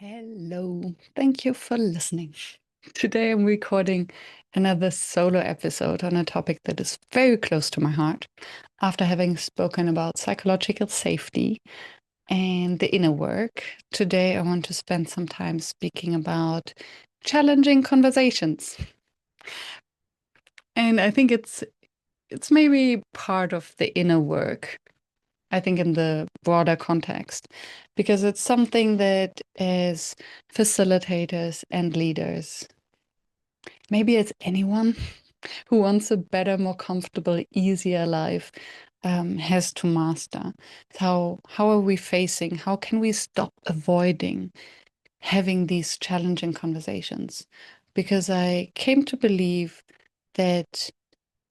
Hello, thank you for listening. Today I'm recording another solo episode on a topic that is very close to my heart. After having spoken about psychological safety and the inner work, today I want to spend some time speaking about challenging conversations. And I think it's maybe part of the inner work. I think in the broader context, because it's something that as facilitators and leaders, maybe it's anyone who wants a better, more comfortable, easier life, has to master. How are we facing? How can we stop avoiding having these challenging conversations? Because I came to believe that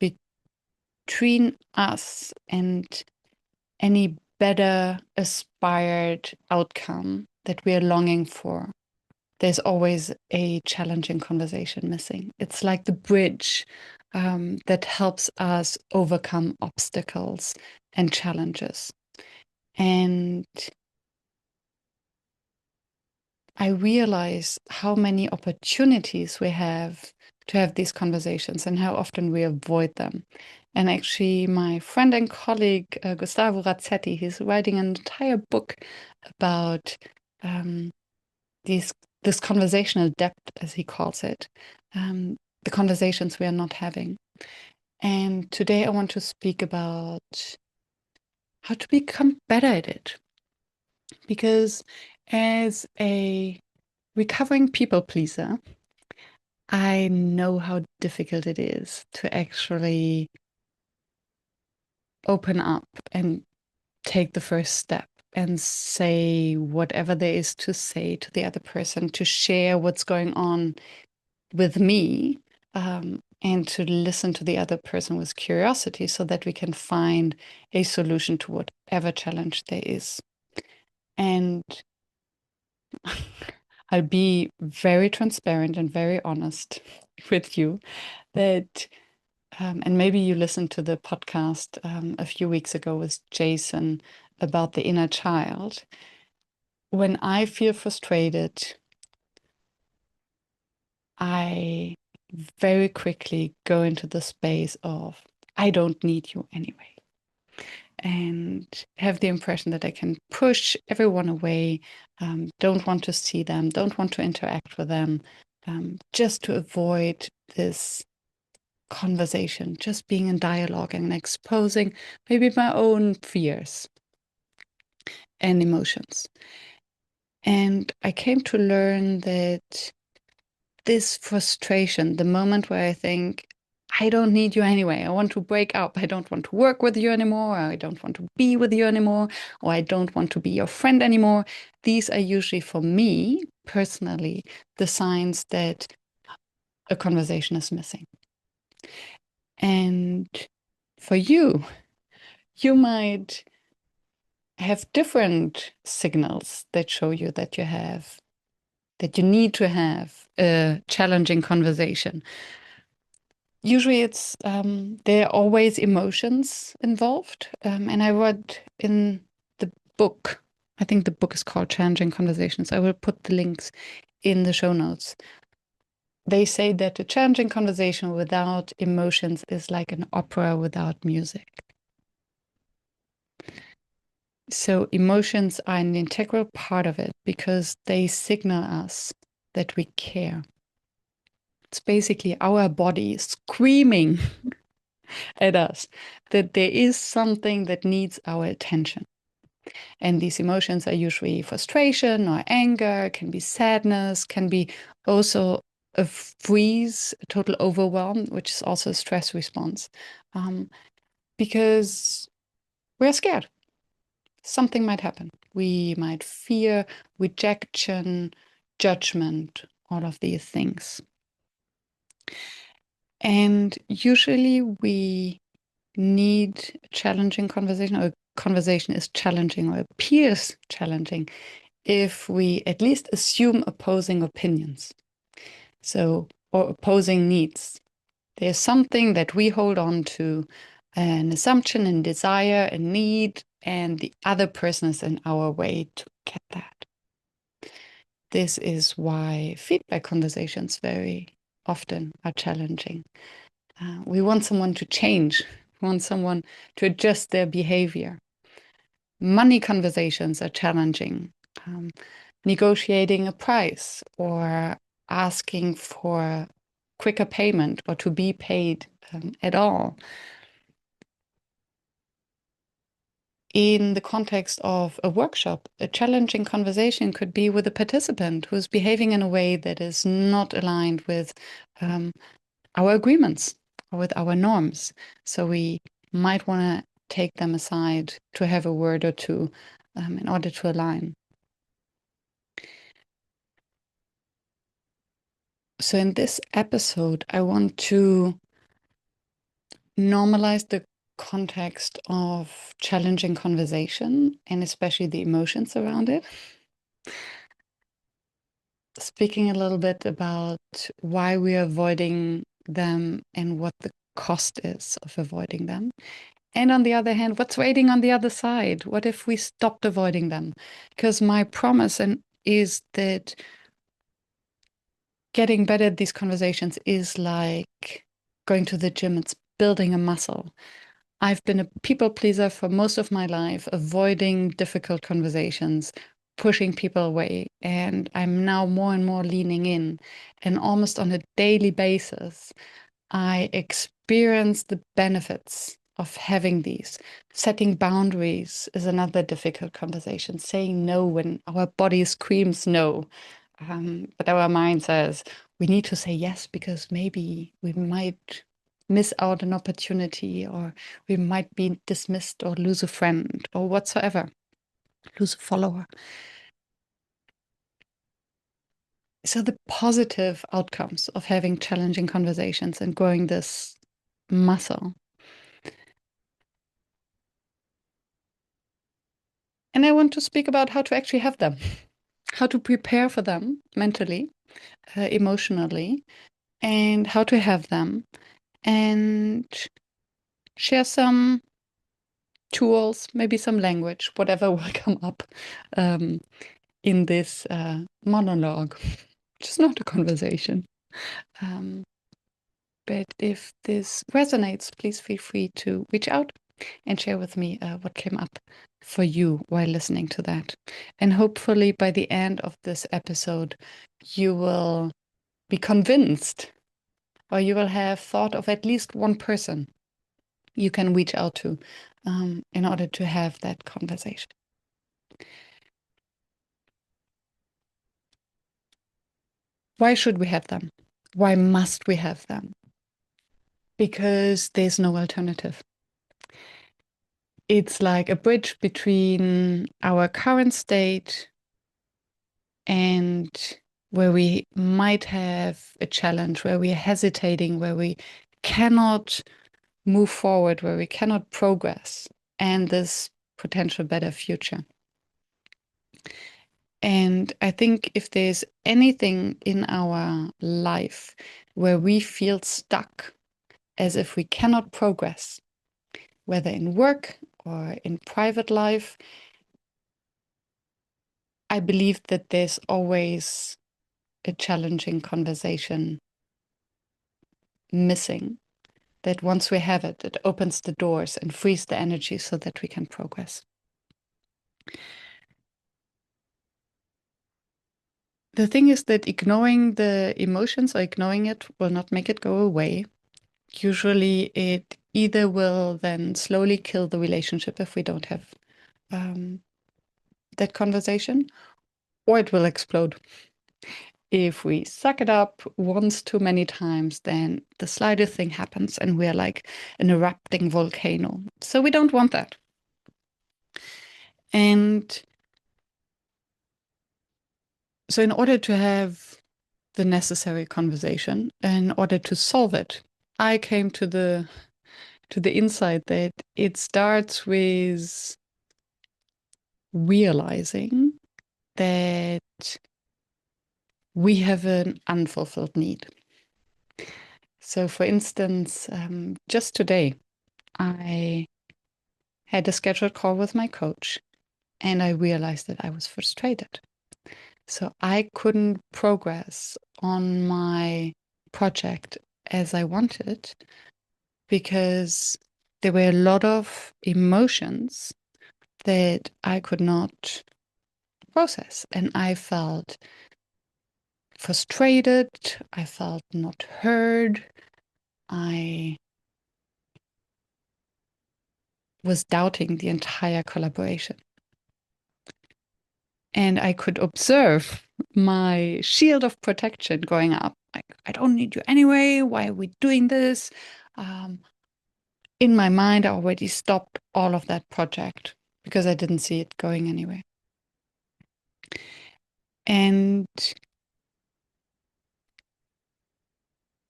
between us and any better aspired outcome that we are longing for, there's always a challenging conversation missing. It's like the bridge that helps us overcome obstacles and challenges. And I realize how many opportunities we have to have these conversations and how often we avoid them. And actually, my friend and colleague, Gustavo Razzetti, he's writing an entire book about um, these this conversational depth, as he calls it, the conversations we are not having. And today I want to speak about how to become better at it. Because as a recovering people pleaser, I know how difficult it is to actually open up and take the first step and say whatever there is to say to the other person, to share what's going on with me, and to listen to the other person with curiosity so that we can find a solution to whatever challenge there is. And I'll be very transparent and very honest with you that, and maybe you listened to the podcast a few weeks ago with Jason about the inner child. When I feel frustrated, I very quickly go into the space of, I don't need you anyway. And have the impression that I can push everyone away, don't want to see them, don't want to interact with them, just to avoid this conversation, just being in dialogue and exposing maybe my own fears and emotions. And I came to learn that this frustration, the moment where I think, I don't need you anyway. I want to break up. I don't want to work with you anymore. I don't want to be with you anymore. Or I don't want to be your friend anymore. These are usually, for me personally, the signs that a conversation is missing. And for you, you might have different signals that show you that you need to have a challenging conversation. Usually there are always emotions involved. And I wrote in the book, I think the book is called Challenging Conversations. I will put the links in the show notes. They say that a challenging conversation without emotions is like an opera without music. So emotions are an integral part of it because they signal us that we care. It's basically our body screaming at us that there is something that needs our attention. And these emotions are usually frustration or anger, can be sadness, can be also a freeze, a total overwhelm, which is also a stress response, because we're scared. Something might happen. We might fear rejection, judgment, all of these things. And usually we need a challenging conversation, or a conversation is challenging or appears challenging if we at least assume opposing opinions. So, or opposing needs. There's something that we hold on to, an assumption and desire, a need, and the other person is in our way to get that. this is why feedback conversations very often are challenging. We want someone to change, we want someone to adjust their behavior. Money conversations are challenging. Negotiating a price or asking for quicker payment or to be paid at all. In the context of a workshop, a challenging conversation could be with a participant who's behaving in a way that is not aligned with our agreements or with our norms. So we might want to take them aside to have a word or two in order to align. So in this episode, I want to normalize the context of challenging conversation and especially the emotions around it. Speaking a little bit about why we are avoiding them and what the cost is of avoiding them. And on the other hand, what's waiting on the other side? What if we stopped avoiding them? Because my promise is that getting better at these conversations is like going to the gym. It's building a muscle. I've been a people pleaser for most of my life, avoiding difficult conversations, pushing people away. And I'm now more and more leaning in. And almost on a daily basis, I experience the benefits of having these. Setting boundaries is another difficult conversation. Saying no when our body screams no. But our mind says we need to say yes because maybe we might miss out an opportunity or we might be dismissed or lose a friend or whatsoever, lose a follower. So the positive outcomes of having challenging conversations and growing this muscle. And I want to speak about how to actually have them, how to prepare for them mentally, emotionally, and how to have them, and share some tools, maybe some language, whatever will come up in this monologue, which is not a conversation. But if this resonates, please feel free to reach out and share with me what came up for you while listening to that. And hopefully by the end of this episode, you will be convinced or you will have thought of at least one person you can reach out to in order to have that conversation. Why should we have them? Why must we have them? Because there's no alternative. It's like a bridge between our current state and where we might have a challenge, where we're hesitating, where we cannot move forward, where we cannot progress, and this potential better future. And I think if there's anything in our life where we feel stuck, as if we cannot progress, whether in work or in private life, I believe that there's always a challenging conversation missing. That once we have it, it opens the doors and frees the energy so that we can progress. The thing is that ignoring the emotions or ignoring it will not make it go away. Usually it either will then slowly kill the relationship if we don't have that conversation, or it will explode. If we suck it up once too many times, then the slightest thing happens and we're like an erupting volcano. So we don't want that. And so in order to have the necessary conversation, in order to solve it, I came to the insight that it starts with realizing that we have an unfulfilled need. So, for instance, just today, I had a scheduled call with my coach and I realized that I was frustrated. So I couldn't progress on my project as I wanted because there were a lot of emotions that I could not process. And I felt frustrated. I felt not heard. I was doubting the entire collaboration. And I could observe my shield of protection going up. Like, I don't need you anyway. Why are we doing this? Um, in my mind, I already stopped all of that project because I didn't see it going anywhere. And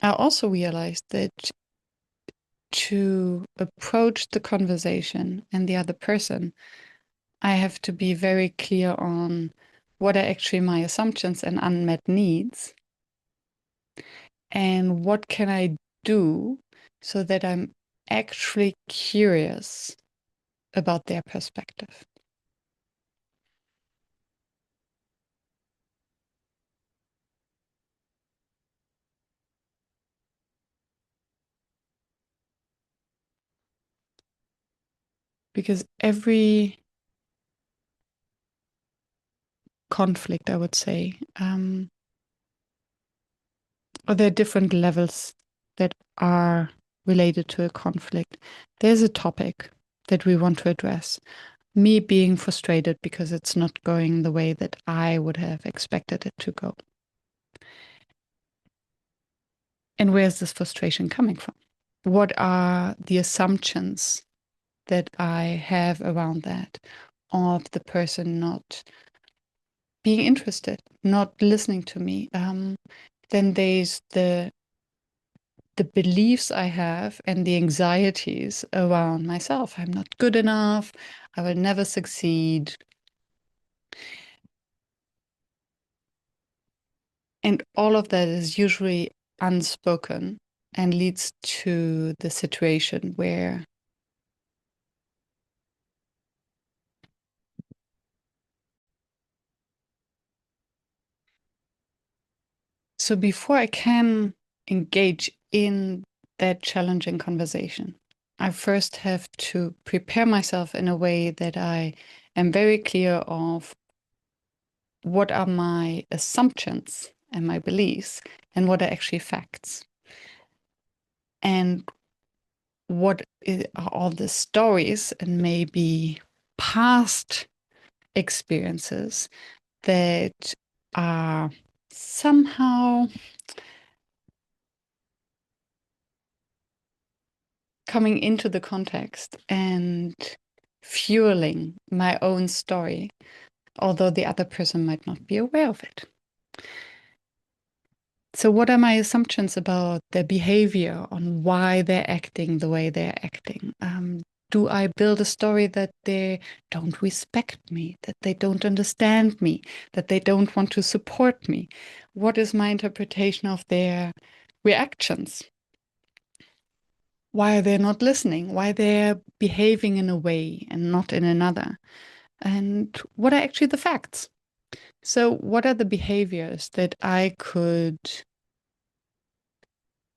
I also realized that to approach the conversation and the other person, I have to be very clear on what are actually my assumptions and unmet needs, and what can I do so that I'm actually curious about their perspective. Because every conflict, I would say, or there are different levels that are related to a conflict. There's a topic that we want to address. Me being frustrated because it's not going the way that I would have expected it to go. And where's this frustration coming from? What are the assumptions that I have around that of the person not being interested, not listening to me? Then there's the beliefs I have and the anxieties around myself. I'm not good enough. I will never succeed. And all of that is usually unspoken and leads to the situation where so before I can engage in that challenging conversation, I first have to prepare myself in a way that I am very clear of what are my assumptions and my beliefs and what are actually facts. And what are all the stories and maybe past experiences that are somehow coming into the context and fueling my own story, although the other person might not be aware of it. So, what are my assumptions about their behavior, on why they're acting the way they're acting? Do I build a story that they don't respect me, that they don't understand me, that they don't want to support me? What is my interpretation of their reactions? Why are they not listening? Why they're behaving in a way and not in another? And what are actually the facts? So, what are the behaviors that I could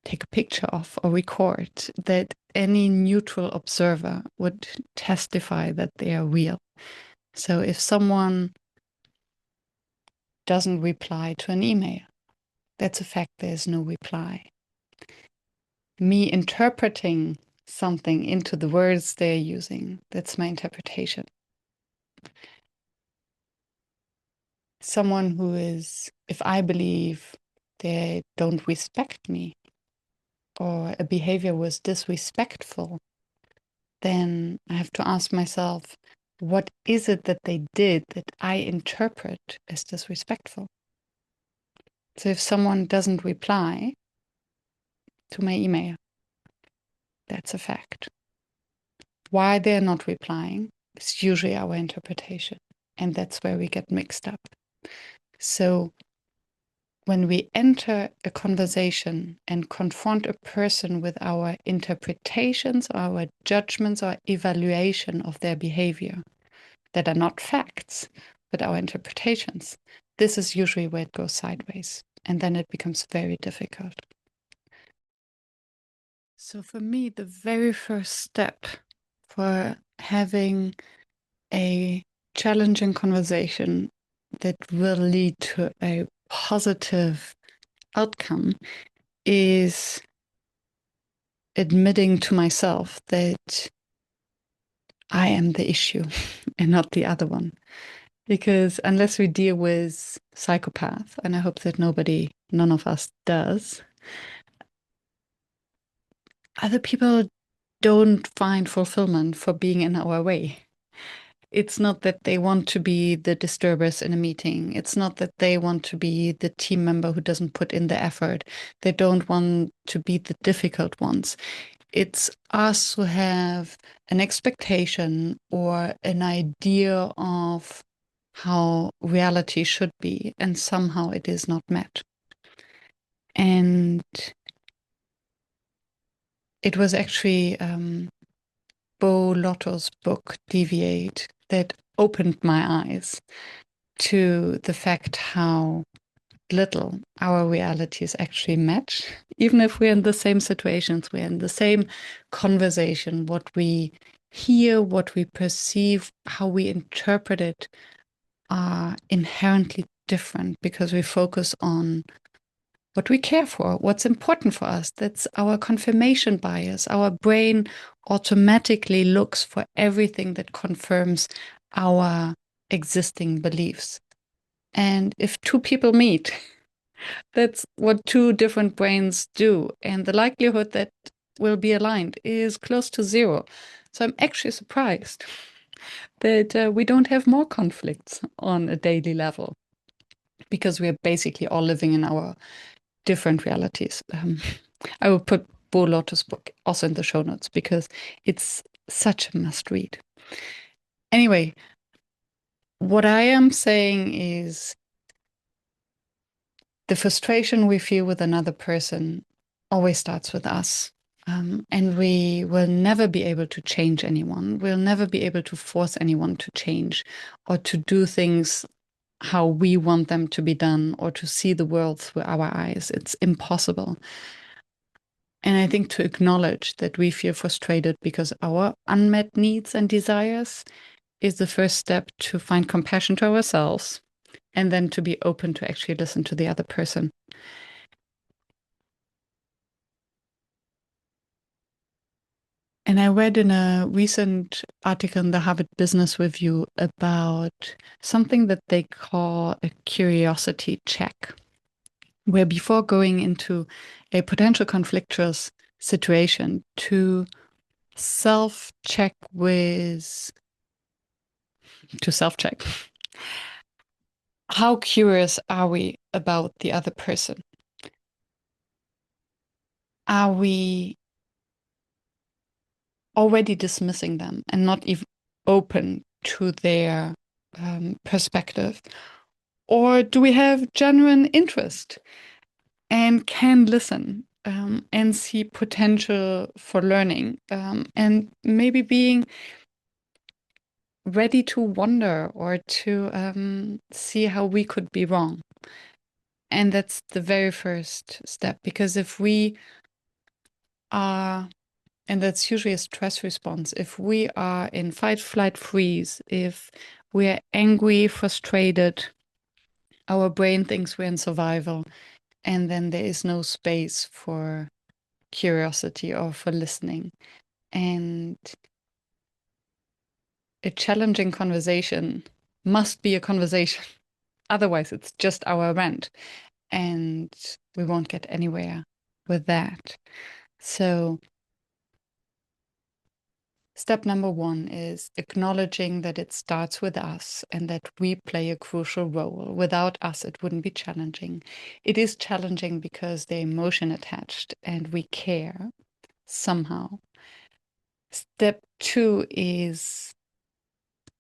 take a picture of or record that any neutral observer would testify that they are real? So, if someone doesn't reply to an email, that's a fact, there's no reply. Me interpreting something into the words they're using, that's my interpretation. Someone who is, if I believe they don't respect me or a behavior was disrespectful, then I have to ask myself, what is it that they did that I interpret as disrespectful? So if someone doesn't reply to my email, that's a fact. Why they're not replying is usually our interpretation. And that's where we get mixed up. So when we enter a conversation and confront a person with our interpretations, our judgments, or evaluation of their behavior that are not facts, with our interpretations, this is usually where it goes sideways. And then it becomes very difficult. So for me, the very first step for having a challenging conversation that will lead to a positive outcome is admitting to myself that I am the issue and not the other one. Because unless we deal with psychopath, and I hope that none of us does, other people don't find fulfillment for being in our way. It's not that they want to be the disturbers in a meeting. It's not that they want to be the team member who doesn't put in the effort. They don't want to be the difficult ones. It's us who have an expectation or an idea of how reality should be, and somehow it is not met. And it was actually Bo Lotto's book, Deviate, that opened my eyes to the fact how little our realities actually match. Even if we're in the same situations, we're in the same conversation, what we hear, what we perceive, how we interpret it are inherently different because we focus on what we care for, what's important for us. That's our confirmation bias. Our brain automatically looks for everything that confirms our existing beliefs. And if two people meet, that's what two different brains do. And the likelihood that will be aligned is close to zero. So I'm actually surprised that we don't have more conflicts on a daily level because we're basically all living in our different realities. I will put Bo Lotto's book also in the show notes because it's such a must read. Anyway, what I am saying is the frustration we feel with another person always starts with us. And we will never be able to change anyone. We'll never be able to force anyone to change or to do things how we want them to be done or to see the world through our eyes. It's impossible. And I think to acknowledge that we feel frustrated because our unmet needs and desires is the first step to find compassion to ourselves and then to be open to actually listen to the other person. And I read in a recent article in the Harvard Business Review about something that they call a curiosity check, where before going into a potential conflictuous situation, to self-check how curious are we about the other person? Are we already dismissing them and not even open to their perspective? Or do we have genuine interest and can listen and see potential for learning and maybe being ready to wonder or to see how we could be wrong? And that's the very first step, because if we are, and that's usually a stress response, if we are in fight, flight, freeze, if we're angry, frustrated, our brain thinks we're in survival, and then there is no space for curiosity or for listening. And a challenging conversation must be a conversation. Otherwise, it's just our rant, and we won't get anywhere with that. So step number one is acknowledging that it starts with us and that we play a crucial role. Without us, it wouldn't be challenging. It is challenging because there's emotion attached and we care somehow. Step two is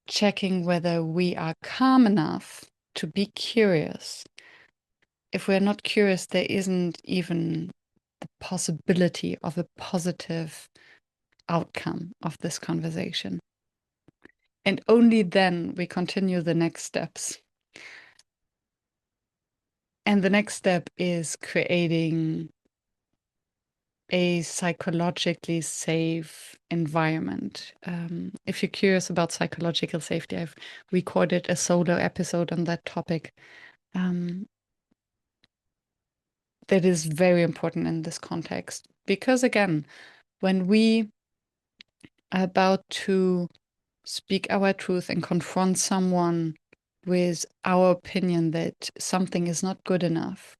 checking whether we are calm enough to be curious. If we're not curious, there isn't even the possibility of a positive outcome of this conversation. And only then we continue the next steps. And the next step is creating a psychologically safe environment. If you're curious about psychological safety, I've recorded a solo episode on that topic. Um, that is very important in this context. Because again, when we are about to speak our truth and confront someone with our opinion that something is not good enough,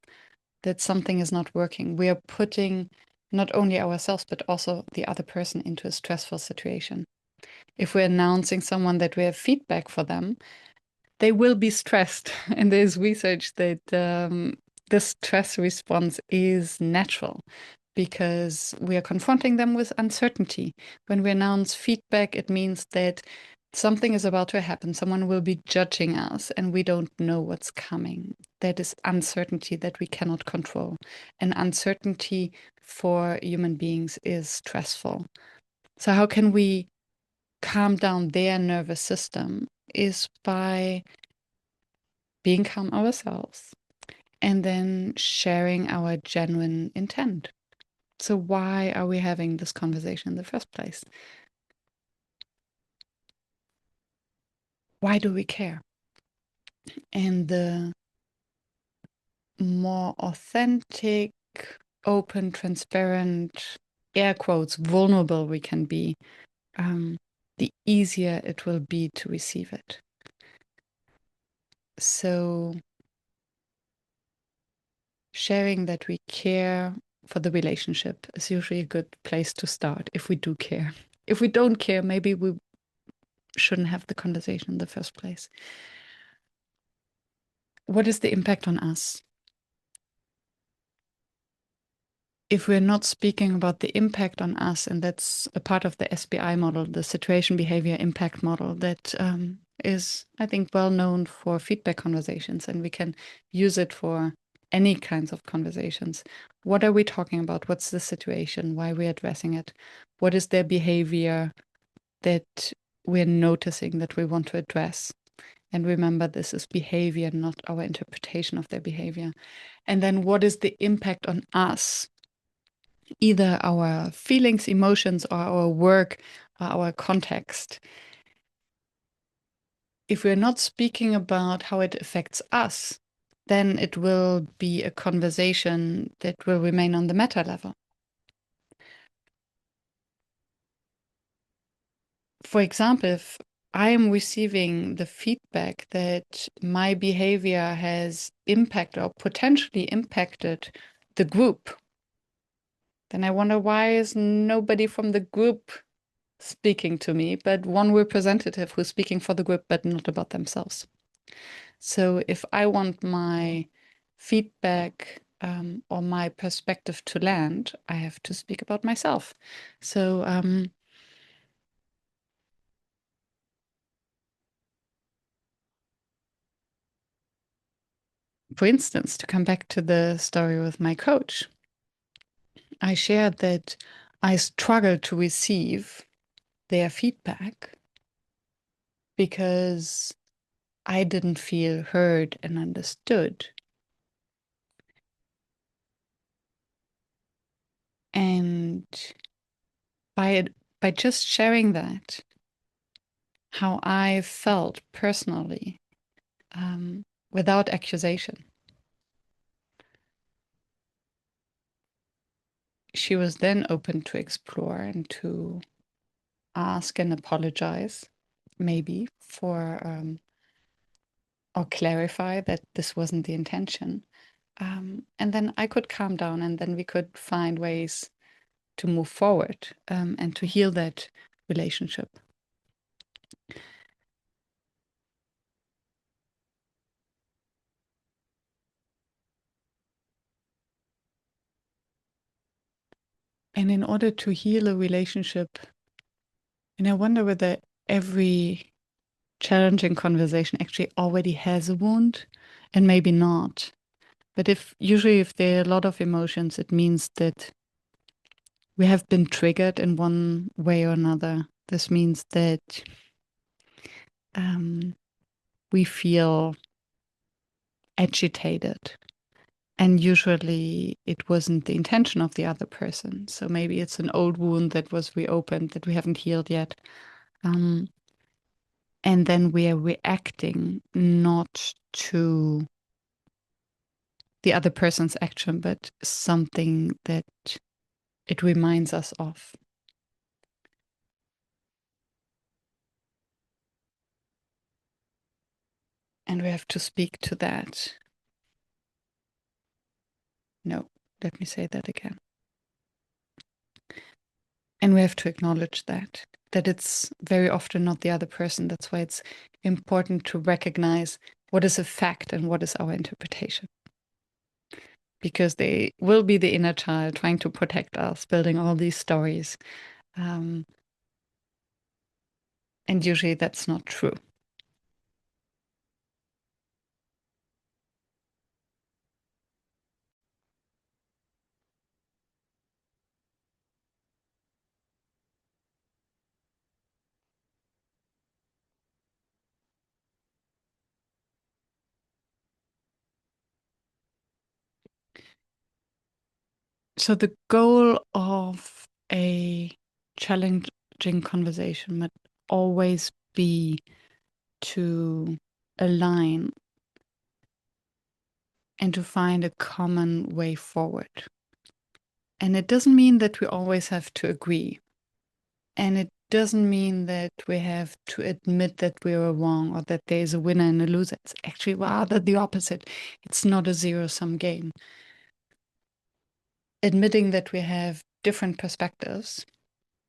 that something is not working, we are putting not only ourselves, but also the other person into a stressful situation. If we're announcing someone that we have feedback for them, they will be stressed. And there's research that the stress response is natural because we are confronting them with uncertainty. When we announce feedback, it means that something is about to happen. Someone will be judging us and we don't know what's coming. That is uncertainty that we cannot control. And uncertainty for human beings is stressful. So, how can we calm down their nervous system? Is by being calm ourselves and then sharing our genuine intent. So, why are we having this conversation in the first place? Why do we care? And the more authentic, open, transparent, air quotes, vulnerable we can be, the easier it will be to receive it. So, sharing that we care for the relationship is usually a good place to start if we do care. If we don't care, maybe we shouldn't have the conversation in the first place. What is the impact on us? If we're not speaking about the impact on us, and that's a part of the SBI model, the situation behavior impact model, that is, I think, well known for feedback conversations, and we can use it for any kinds of conversations. What are we talking about? What's the situation? Why are we addressing it? What is their behavior that we're noticing that we want to address? And remember, this is behavior, not our interpretation of their behavior. And then what is the impact on us? Either our feelings, emotions, or our work, or our context. If we're not speaking about how it affects us, then it will be a conversation that will remain on the meta level. For example, if I am receiving the feedback that my behavior has impacted or potentially impacted the group, then I wonder, why is nobody from the group speaking to me, but one representative who's speaking for the group, but not about themselves? So if I want my feedback or my perspective to land, I have to speak about myself. So for instance, to come back to the story with my coach, I shared that I struggled to receive their feedback because I didn't feel heard and understood. And by just sharing that, how I felt personally, without accusation, she was then open to explore and to ask and apologize, maybe for or clarify that this wasn't the intention. And then I could calm down, and then we could find ways to move forward and to heal that relationship. And in order to heal a relationship, and I wonder whether every challenging conversation actually already has a wound, and maybe not. But if there are a lot of emotions, it means that we have been triggered in one way or another. This means that we feel agitated. And usually it wasn't the intention of the other person. So maybe it's an old wound that was reopened that we haven't healed yet. Um, and then we are reacting not to the other person's action, but something that it reminds us of. And we have to speak to that. No, let me say that again. And we have to acknowledge that it's very often not the other person. That's why it's important to recognize what is a fact and what is our interpretation. Because they will be the inner child trying to protect us, building all these stories. And usually that's not true. So the goal of a challenging conversation might always be to align and to find a common way forward. And it doesn't mean that we always have to agree. And it doesn't mean that we have to admit that we are wrong or that there is a winner and a loser. It's actually rather the opposite. It's not a zero-sum game. Admitting that we have different perspectives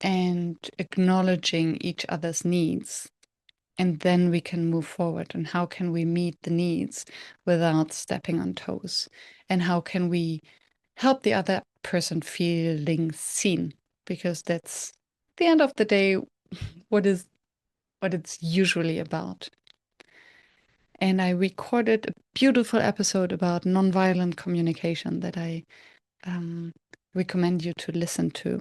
and acknowledging each other's needs, and then we can move forward. And how can we meet the needs without stepping on toes? And how can we help the other person feeling seen? Because that's the end of the day what it's usually about. And I recorded a beautiful episode about nonviolent communication that I recommend you to listen to.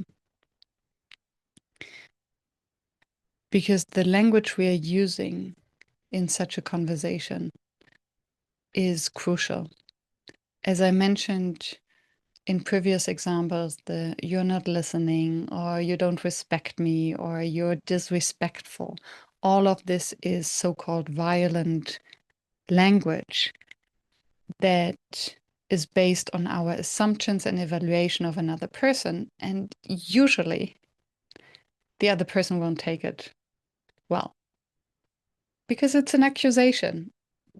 Because the language we are using in such a conversation is crucial. As I mentioned in previous examples, the you're not listening, or you don't respect me, or you're disrespectful, all of this is so-called violent language that is based on our assumptions and evaluation of another person. And usually the other person won't take it well, because it's an accusation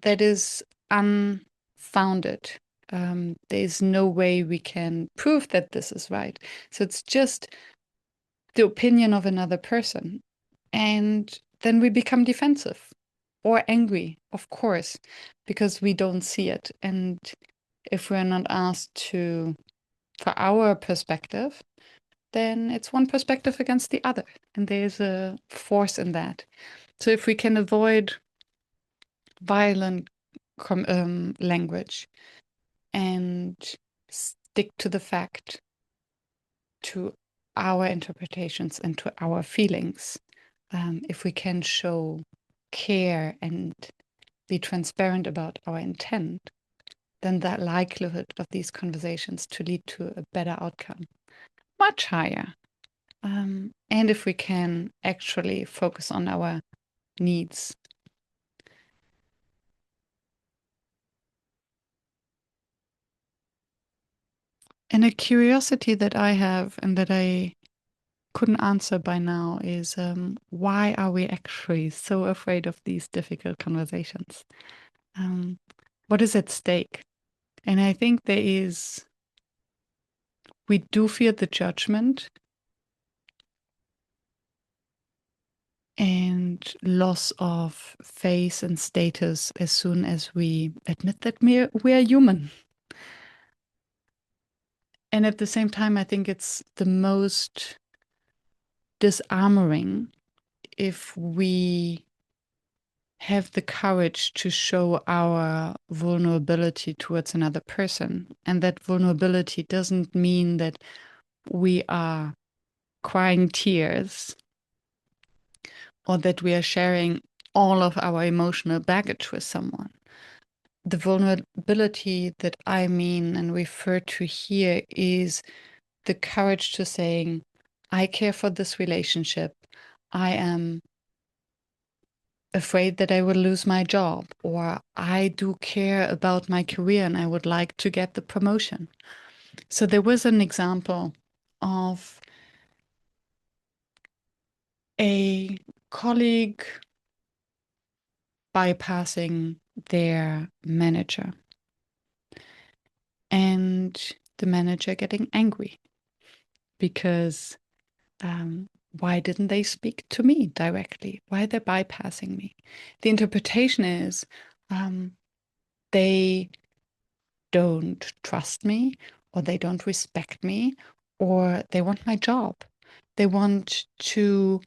that is unfounded. There is no way we can prove that this is right. So it's just the opinion of another person. And then we become defensive or angry, of course, because we don't see it. And if we're not asked to, for our perspective, then it's one perspective against the other. And there's a force in that. So if we can avoid violent language and stick to the fact, to our interpretations and to our feelings, if we can show care and be transparent about our intent, then that likelihood of these conversations to lead to a better outcome much higher. And if we can actually focus on our needs. And a curiosity that I have and that I couldn't answer by now is why are we actually so afraid of these difficult conversations? What is at stake? And I think we do fear the judgment and loss of face and status as soon as we admit that we are human. And at the same time, I think it's the most disarmoring if we have the courage to show our vulnerability towards another person. And that vulnerability doesn't mean that we are crying tears or that we are sharing all of our emotional baggage with someone. The vulnerability that I mean and refer to here is the courage to saying, I care for this relationship. I am afraid that I will lose my job, or I do care about my career and I would like to get the promotion. So there was an example of a colleague bypassing their manager and the manager getting angry because why didn't they speak to me directly? Why are they bypassing me? The interpretation is they don't trust me, or they don't respect me, or they want my job. They want to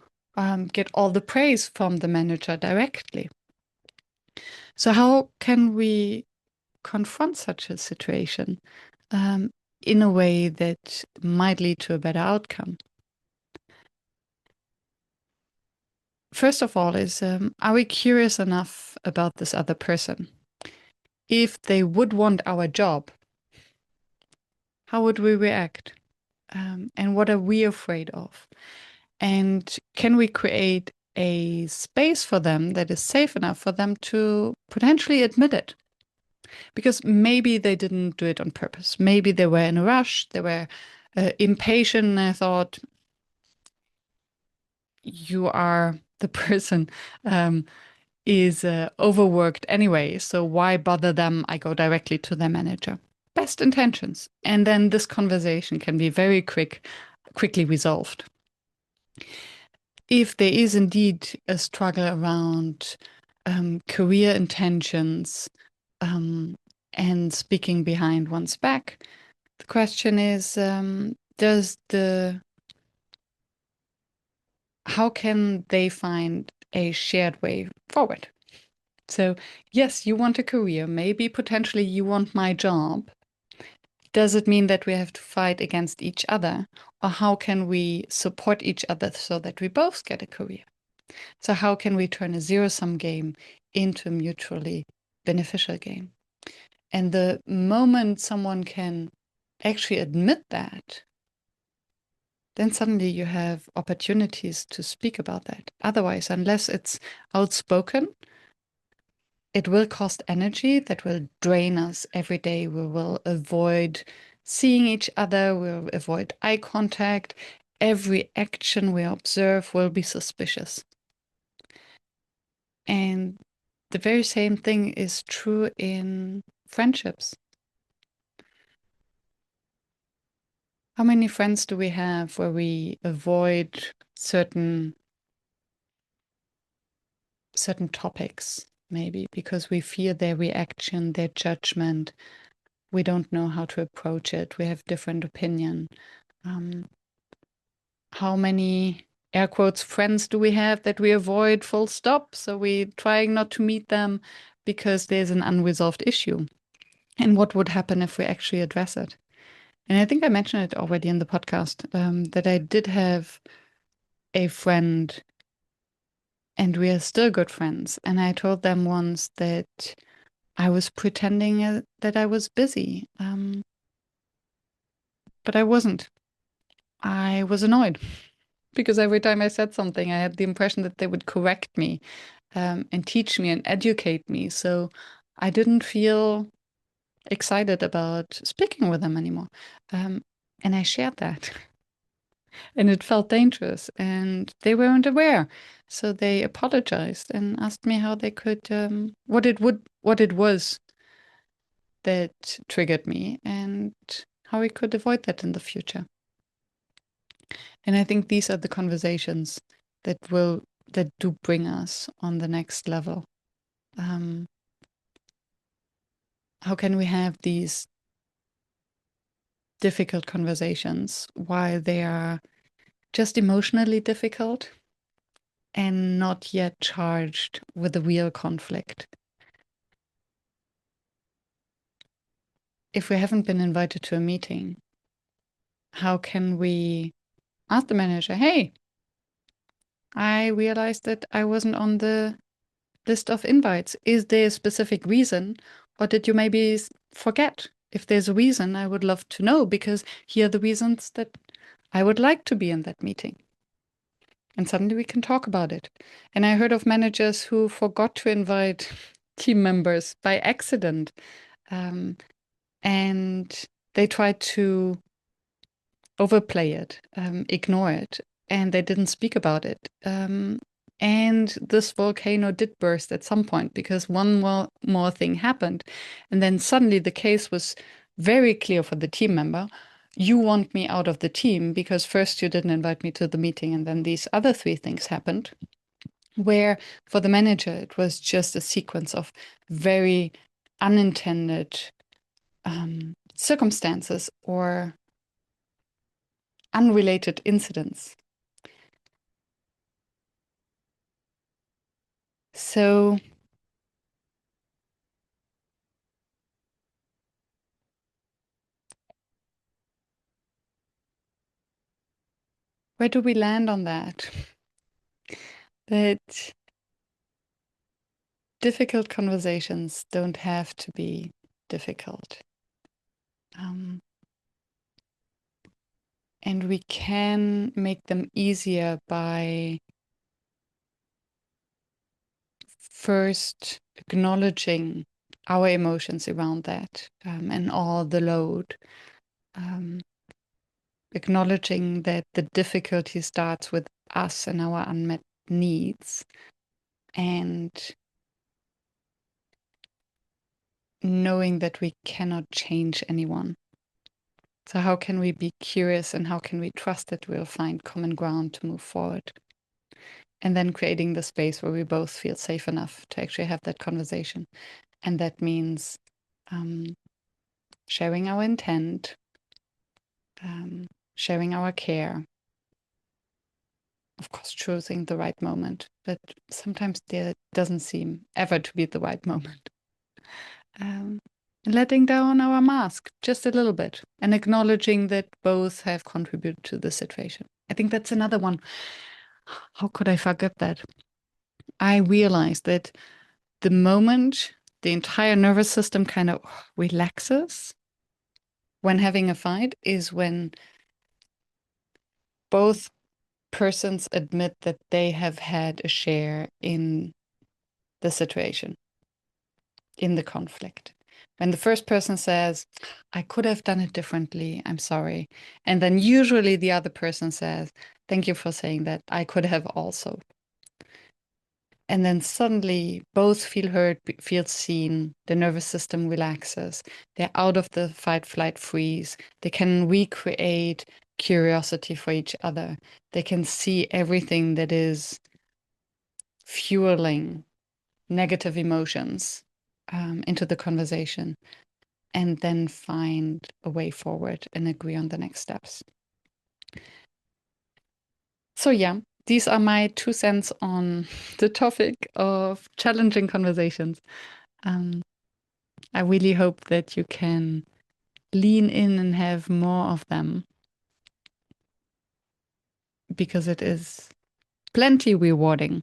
get all the praise from the manager directly. So, how can we confront such a situation in a way that might lead to a better outcome? First of all, is are we curious enough about this other person? If they would want our job, how would we react? And what are we afraid of? And can we create a space for them that is safe enough for them to potentially admit it? Because maybe they didn't do it on purpose. Maybe they were in a rush, they were impatient, and I thought, you are the person is overworked anyway, so why bother them? I go directly to their manager. Best intentions. And then this conversation can be very quickly resolved. If there is indeed a struggle around career intentions and speaking behind one's back, the question is, how can they find a shared way forward? So, yes, you want a career. Maybe potentially you want my job. Does it mean that we have to fight against each other? Or how can we support each other so that we both get a career? So, how can we turn a zero-sum game into a mutually beneficial game? And the moment someone can actually admit that, then suddenly you have opportunities to speak about that. Otherwise, unless it's outspoken, it will cost energy that will drain us every day. We will avoid seeing each other, we'll avoid eye contact. Every action we observe will be suspicious. And the very same thing is true in friendships. How many friends do we have where we avoid certain topics, maybe because we fear their reaction, their judgment? We don't know how to approach it. We have different opinion. How many air quotes friends do we have that we avoid full stop? So we're trying not to meet them because there's an unresolved issue. And what would happen if we actually address it? And I think I mentioned it already in the podcast that I did have a friend and we are still good friends. And I told them once that I was pretending that I was busy, but I wasn't. I was annoyed because every time I said something, I had the impression that they would correct me and teach me and educate me. So I didn't feel excited about speaking with them anymore. And I shared that. And it felt dangerous. And they weren't aware. So they apologized and asked me how they could, what it was that triggered me and how we could avoid that in the future. And I think these are the conversations that do bring us on the next level. How can we have these difficult conversations while they are just emotionally difficult and not yet charged with a real conflict? If we haven't been invited to a meeting, how can we ask the manager, hey, I realized that I wasn't on the list of invites? Is there a specific reason, or did you maybe forget? If there's a reason, I would love to know, because here are the reasons that I would like to be in that meeting. And suddenly we can talk about it. And I heard of managers who forgot to invite team members by accident. And they tried to overplay it, ignore it, and they didn't speak about it. And this volcano did burst at some point because one more thing happened. And then suddenly the case was very clear for the team member. You want me out of the team because first you didn't invite me to the meeting, and then these other three things happened. Where for the manager, it was just a sequence of very unintended circumstances or unrelated incidents. So where do we land on that? That difficult conversations don't have to be difficult. And we can make them easier by first acknowledging our emotions around that, and all the load. Acknowledging that the difficulty starts with us and our unmet needs, and knowing that we cannot change anyone. So how can we be curious, and how can we trust that we'll find common ground to move forward? And then creating the space where we both feel safe enough to actually have that conversation. And that means sharing our intent, sharing our care, of course, choosing the right moment. But sometimes there doesn't seem ever to be the right moment. Letting down our mask just a little bit and acknowledging that both have contributed to the situation. I think that's another one. How could I forget that? I realized that the moment the entire nervous system kind of relaxes when having a fight is when both persons admit that they have had a share in the situation, in the conflict. When the first person says, I could have done it differently, I'm sorry. And then usually the other person says, thank you for saying that, I could have also. And then suddenly both feel heard, feel seen, the nervous system relaxes, they're out of the fight, flight, freeze, they can recreate curiosity for each other, they can see everything that is fueling negative emotions into the conversation, and then find a way forward and agree on the next steps. So yeah, these are my 2 cents on the topic of challenging conversations. I really hope that you can lean in and have more of them, because it is plenty rewarding.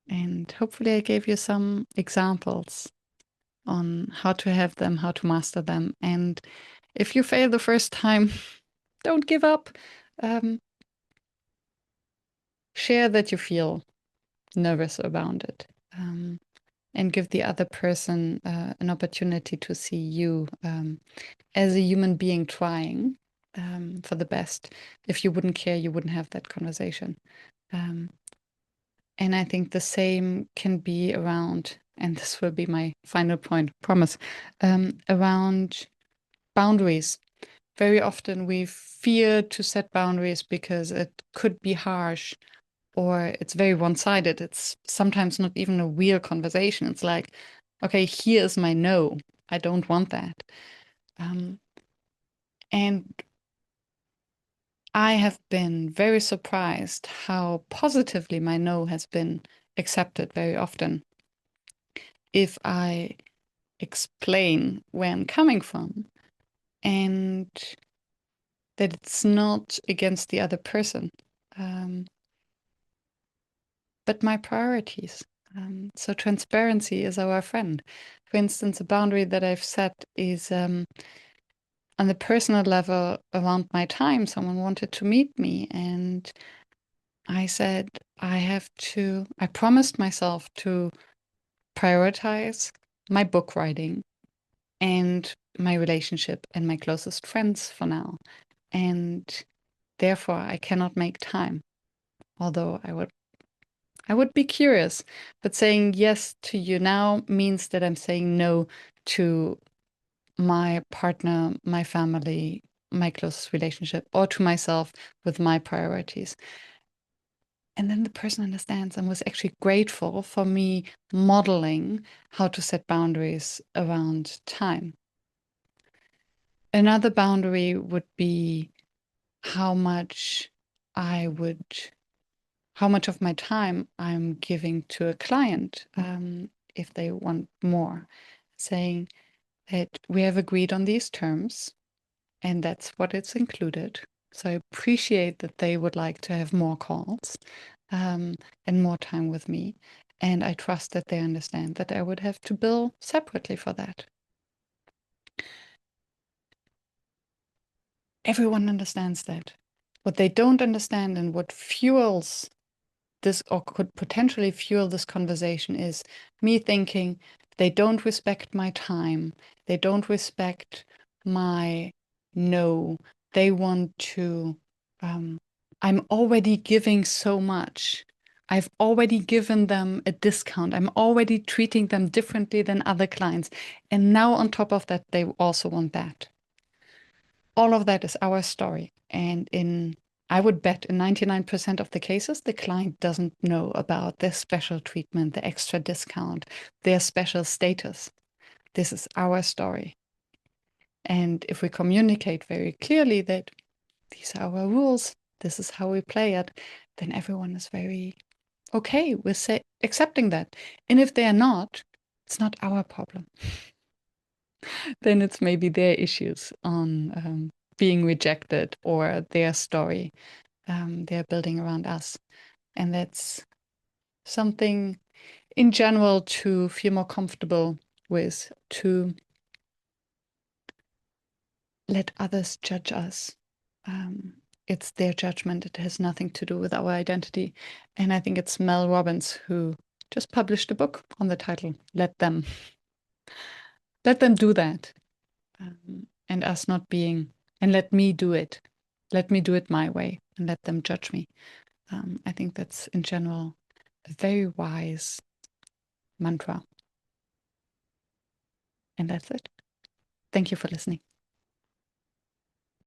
And hopefully I gave you some examples on how to have them, how to master them. And if you fail the first time, don't give up. Share that you feel nervous around it, and give the other person an opportunity to see you as a human being trying for the best. If you wouldn't care, you wouldn't have that conversation. And I think the same can be around, and this will be my final point, promise, around boundaries. Very often we fear to set boundaries because it could be harsh, or it's very one-sided. It's sometimes not even a real conversation. It's like, okay, here is my no. I don't want that. And I have been very surprised how positively my no has been accepted very often if I explain where I'm coming from, and that it's not against the other person. but my priorities. So transparency is our friend. For instance, a boundary that I've set is on the personal level around my time. Someone wanted to meet me, and I said, I promised myself to prioritize my book writing and my relationship and my closest friends for now. And therefore, I cannot make time, although I would be curious, but saying yes to you now means that I'm saying no to my partner, my family, my closest relationship, or to myself with my priorities. And then the person understands and was actually grateful for me modeling how to set boundaries around time. Another boundary would be how much I would how much of my time I'm giving to a client if they want more, saying that we have agreed on these terms and that's what it's included. So I appreciate that they would like to have more calls and more time with me. And I trust that they understand that I would have to bill separately for that. Everyone understands that. What they don't understand and what fuels this or could potentially fuel this conversation is me thinking they don't respect my time, they don't respect my no, they want to, I'm already giving so much. I've already given them a discount. I'm already treating them differently than other clients. And now, on top of that, they also want that. All of that is our story. And I would bet in 99% of the cases, the client doesn't know about their special treatment, the extra discount, their special status. This is our story. And if we communicate very clearly that these are our rules, this is how we play it, then everyone is very okay with accepting that. And if they are not, it's not our problem. Then it's maybe their issues on being rejected or their story they're building around us. And that's something in general to feel more comfortable with, to let others judge us. It's their judgment. It has nothing to do with our identity. And I think it's Mel Robbins who just published a book on the title, Let Them. Let them do that. And us not being, and let me do it. Let me do it my way and let them judge me. I think that's in general a very wise mantra. And that's it. Thank you for listening.